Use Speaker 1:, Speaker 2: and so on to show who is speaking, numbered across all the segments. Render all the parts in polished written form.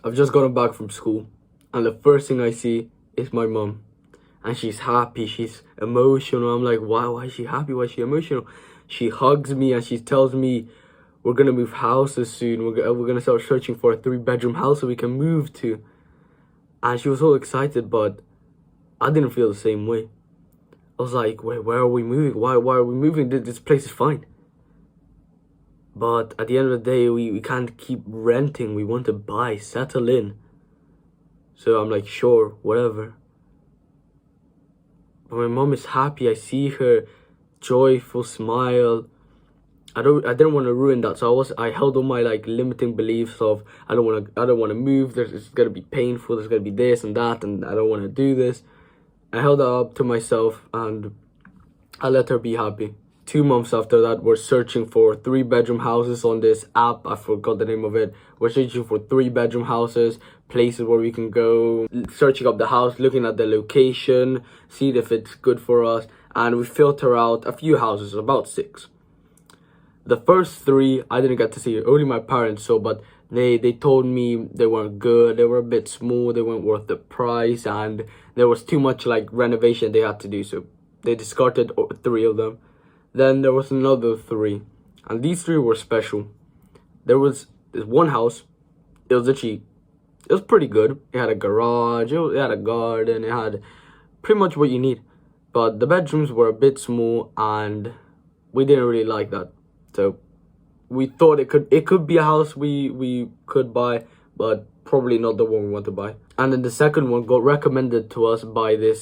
Speaker 1: I've just gotten back from school, and the first thing I see is my mom, and she's happy. She's emotional. I'm like, wow, why is she happy? Why is she emotional? She hugs me and she tells me we're gonna move houses soon. We're gonna start searching for a 3-bedroom house so we can move to. And she was so excited, but I didn't feel the same way. I was like, wait, where are we moving? Why are we moving? This place is fine. But at the end of the day, we can't keep renting. We want to buy, settle in. So I'm like, sure, whatever. But my mom is happy. I see her joyful smile. I didn't want to ruin that, so I held on my like limiting beliefs of I don't want to move. It's gonna be painful. There's gonna be this and that, and I don't want to do this. I held that up to myself, and I let her be happy. 2 months after that, we're searching for 3-bedroom houses on this app. I forgot the name of it. We're searching for 3-bedroom houses, places where we can go, searching up the house, looking at the location, see if it's good for us. And we filter out a few houses, about 6. The first 3, I didn't get to see. Only my parents saw, but they told me they weren't good. They were a bit small. They weren't worth the price, and there was too much like renovation they had to do. So they discarded 3 of them. Then there was another 3, and these 3 were special. There was this one house. It was pretty good. It had a garage. It had a garden. It had pretty much what you need. But the bedrooms were a bit small, and we didn't really like that. So we thought it could be a house we could buy, but probably not the one we want to buy. And then the second one got recommended to us by the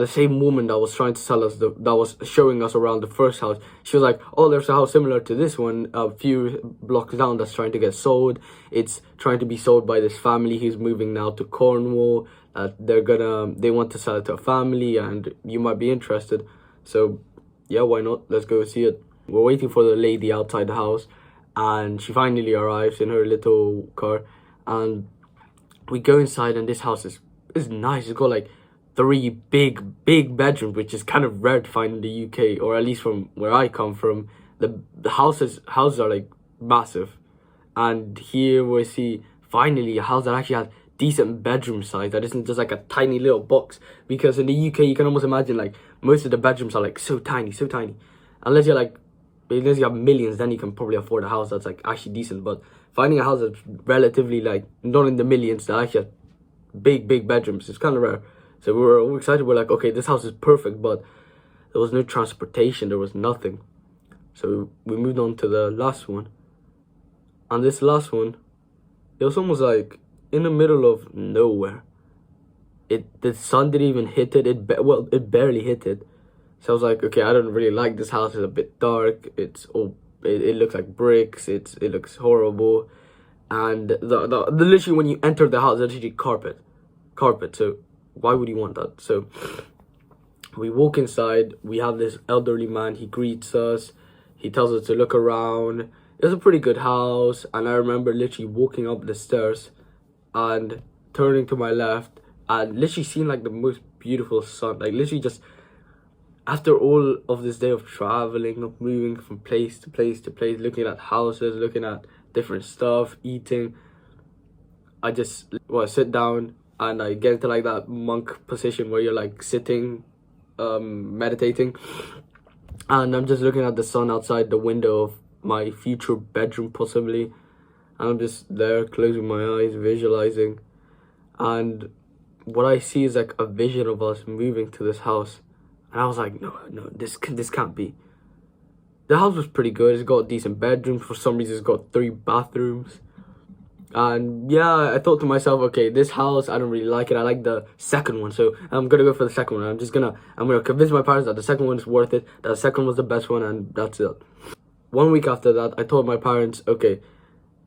Speaker 1: same woman that was trying to sell us that was showing us around the first house. She was like, oh, there's a house similar to this one a few blocks down that's trying to get sold. It's trying to be sold by this family who's moving now to Cornwall. They want to sell it to a family, and you might be interested. So yeah, why not? Let's go see it. We're waiting for the lady outside the house, and she finally arrives in her little car, and we go inside, and this house is nice. It's got like 3 big bedrooms, which is kind of rare to find in the UK, or at least from where I come from. The houses are like massive, and here we see finally a house that actually has decent bedroom size, that isn't just like a tiny little box. Because in the UK you can almost imagine like most of the bedrooms are like so tiny, unless you have millions, then you can probably afford a house that's like actually decent. But finding a house that's relatively like not in the millions that actually has big bedrooms is kind of rare. So we were all excited. We're like, okay, this house is perfect, but there was no transportation. There was nothing. So we moved on to the last one. And this last one, it was almost like in the middle of nowhere. The sun didn't even hit it. It barely hit it. So I was like, okay, I don't really like this house. It's a bit dark. It looks like bricks. It looks horrible. And the literally when you enter the house, there's literally carpet. So why would you want that? So we walk inside. We have this elderly man. He greets us. He tells us to look around. It was a pretty good house. And I remember literally walking up the stairs and turning to my left and literally seeing like the most beautiful sun. Like literally just after all of this day of traveling, of moving from place to place to place, looking at houses, looking at different stuff, eating, I just sit down and I get into like that monk position where you're like sitting, meditating, and I'm just looking at the sun outside the window of my future bedroom possibly, and I'm just there closing my eyes, visualizing, and what I see is like a vision of us moving to this house. And I was like, no, this can't be. The house was pretty good. It's got decent bedrooms. For some reason, it's got 3 bathrooms. And yeah, I thought to myself, okay, this house, I don't really like it. I like the second one. So I'm going to go for the second one. I'm going to convince my parents that the second one is worth it. That the second one was the best one, and that's it. 1 week after that, I told my parents, okay,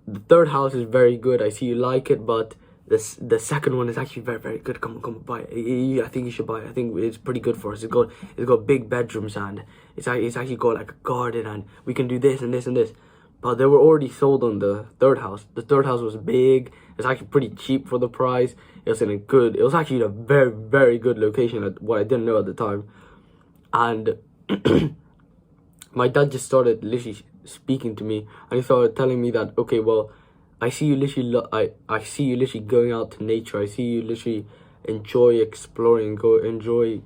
Speaker 1: the third house is very good. I see you like it, but the second one is actually very good. Come on, buy it. I think you should buy it. I think it's pretty good for us. It's got big bedrooms, and it's actually got like a garden, and we can do this and this and this. But they were already sold on the third house. The third house was big. It's actually pretty cheap for the price. It was actually in a very good location, at what I didn't know at the time. And my dad just started literally speaking to me, and he started telling me that, okay, well, I see you literally I see you literally going out to nature. I see you literally enjoy exploring, enjoy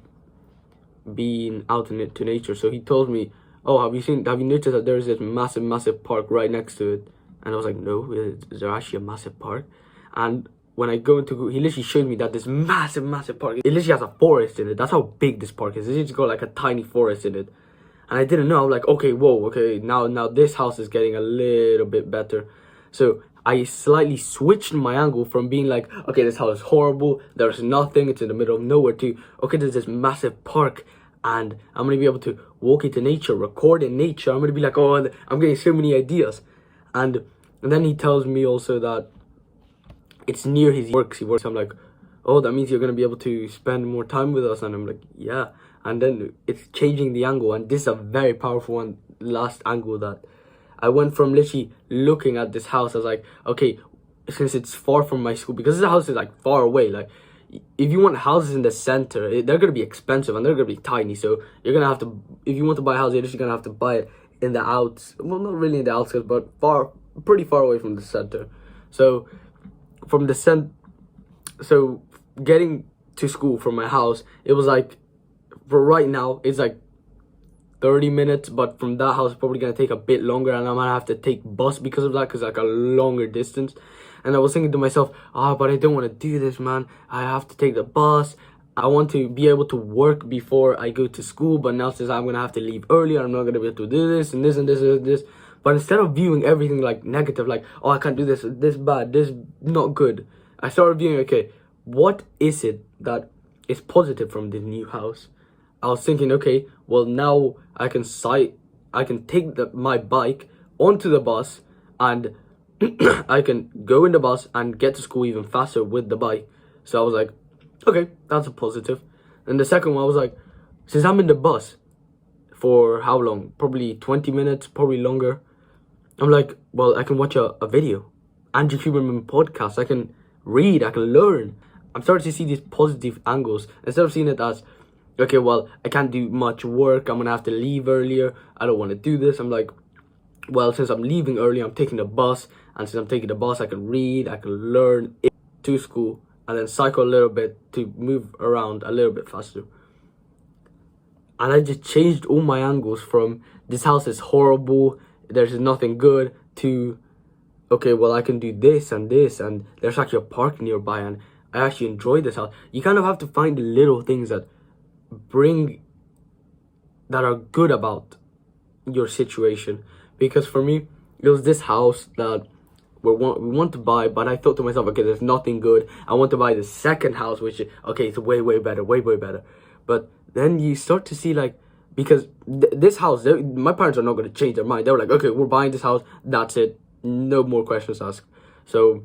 Speaker 1: being out to nature. So he told me, oh, have you noticed that there's this massive park right next to it? And I was like, no, is there actually a massive park? And when I go into, he literally showed me that this massive park, it literally has a forest in it. That's how big this park is. It's just got like a tiny forest in it. And I didn't know. I'm like, okay, whoa, okay, now this house is getting a little bit better. So I slightly switched my angle from being like, okay, this house is horrible, there's nothing, it's in the middle of nowhere, to, okay, there's this massive park and I'm going to be able to walk into nature, record in nature. I'm going to be like, oh, I'm getting so many ideas. And then he tells me also that it's near his work. I'm like, oh, that means you're going to be able to spend more time with us. And I'm like, yeah. And then it's changing the angle. And this is a very powerful one, last angle, that I went from literally looking at this house as like, okay, since it's far from my school, because this house is like far away, like if you want houses in the center, they're going to be expensive and they're going to be tiny. So you're going to have to, if you want to buy a house, you're just going to have to buy it in the outs, well, not really in the outskirts, but pretty far away from the center. So from the so getting to school from my house, it was like, for right now, it's like 30 minutes, but from that house, it's probably going to take a bit longer, and I'm going to have to take bus because of that, because like a longer distance. And I was thinking to myself, but I don't want to do this, man. I have to take the bus. I want to be able to work before I go to school, but now since I'm going to have to leave earlier, I'm not going to be able to do this and this and this and this. But instead of viewing everything like negative, like, oh, I can't do this, this bad, this not good, I started viewing, okay, what is it that is positive from this new house? I was thinking, okay, well, now I can take my bike onto the bus, and I can go in the bus and get to school even faster with the bike. So I was like, okay, that's a positive. And the second one, I was like, since I'm in the bus for how long? Probably 20 minutes, probably longer. I'm like, well, I can watch a video. Andrew Huberman podcast. I can read, I can learn. I'm starting to see these positive angles. Instead of seeing it as, okay, well, I can't do much work, I'm gonna have to leave earlier, I don't want to do this. I'm like, well, since I'm leaving early, I'm taking the bus, and since I'm taking the bus, I can read, I can learn to school, and then cycle a little bit to move around a little bit faster. And I just changed all my angles from, this house is horrible, there's nothing good, to, okay, well, I can do this, and there's actually a park nearby, and I actually enjoy this house. You kind of have to find the little things that are good about your situation. Because for me, it was this house that we want to buy, but I thought to myself, okay, there's nothing good. I want to buy the second house, which, okay, it's way better, way better. But then you start to see, like, because this house, my parents are not going to change their mind. They were like, okay, we're buying this house, that's it, no more questions asked. So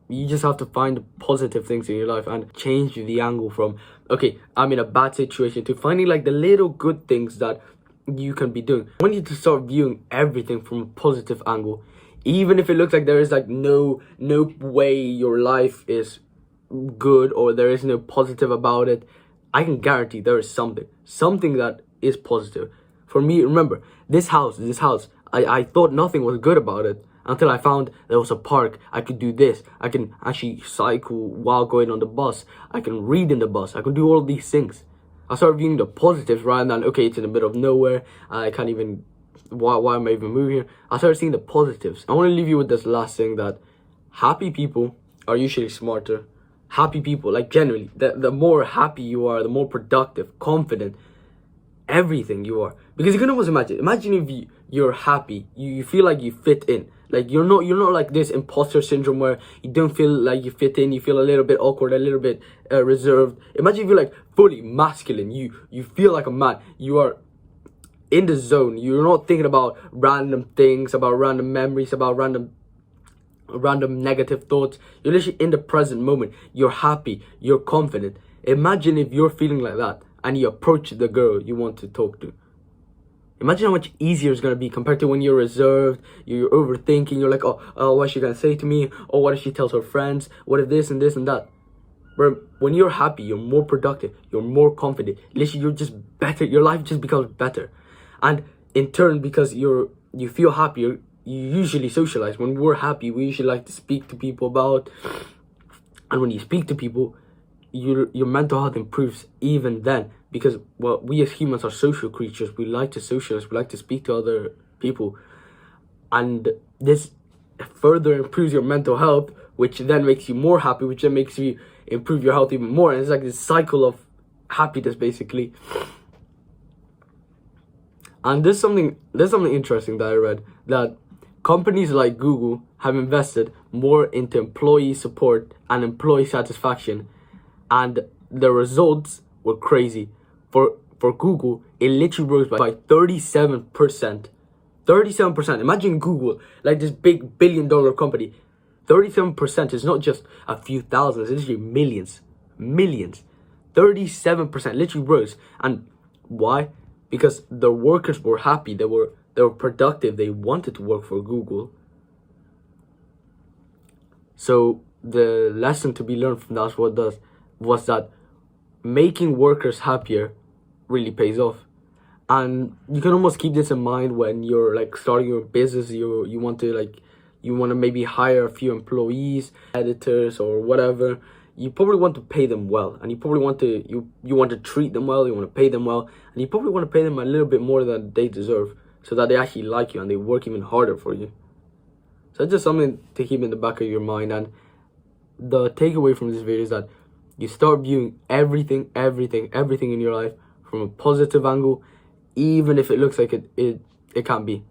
Speaker 1: you just have to find positive things in your life and change the angle from, okay, I'm in a bad situation, to finding like the little good things that you can be doing. I want you to start viewing everything from a positive angle, even if it looks like there is like no way your life is good, or there is no positive about it. I can guarantee there is something that is positive. For me, remember, this house, I thought nothing was good about it until I found there was a park. I could do this. I can actually cycle while going on the bus. I can read in the bus. I can do all of these things. I started viewing the positives rather than, okay, it's in the middle of nowhere, I can't even, why am I even moving here? I started seeing the positives. I want to leave you with this last thing, that happy people are usually smarter. Happy people, like generally, the more happy you are, the more productive, confident, everything you are. Because you can almost imagine if you're happy, you feel like you fit in. Like you're not like this imposter syndrome where you don't feel like you fit in, you feel a little bit awkward, a little bit reserved. Imagine if you're like fully masculine, you feel like a man, you are in the zone, you're not thinking about random things, about random memories, about random negative thoughts. You're literally in the present moment, you're happy, you're confident. Imagine if you're feeling like that and you approach the girl you want to talk to. Imagine how much easier it's going to be compared to when you're reserved, you're overthinking, you're like, oh, what's she going to say to me? Oh, what if she tells her friends? What if this and this and that? Where when you're happy, you're more productive, you're more confident. Literally, you're just better. Your life just becomes better. And in turn, because you feel happier, you usually socialize. When we're happy, we usually like to speak to people about, and when you speak to people, your mental health improves even then, because, well, we as humans are social creatures. We like to socialize, we like to speak to other people, and this further improves your mental health, which then makes you more happy, which then makes you improve your health even more, and it's like this cycle of happiness, basically. And there's something interesting that I read, that companies like Google have invested more into employee support and employee satisfaction, and the results were crazy. For Google, it literally rose by 37%. 37%. Imagine Google, like this big billion-dollar company. 37% is not just a few thousand, it's literally millions. Millions. 37% literally rose. And why? Because the workers were happy, they were productive, they wanted to work for Google. So the lesson to be learned from that was that making workers happier really pays off. And you can almost keep this in mind when you're like starting your business. You want to maybe hire a few employees, editors or whatever. You probably want to pay them well, and you probably want to you want to treat them well, you want to pay them well, and you probably want to pay them a little bit more than they deserve, so that they actually like you and they work even harder for you. So it's just something to keep in the back of your mind. And the takeaway from this video is that you start viewing everything in your life from a positive angle, even if it looks like it can't be.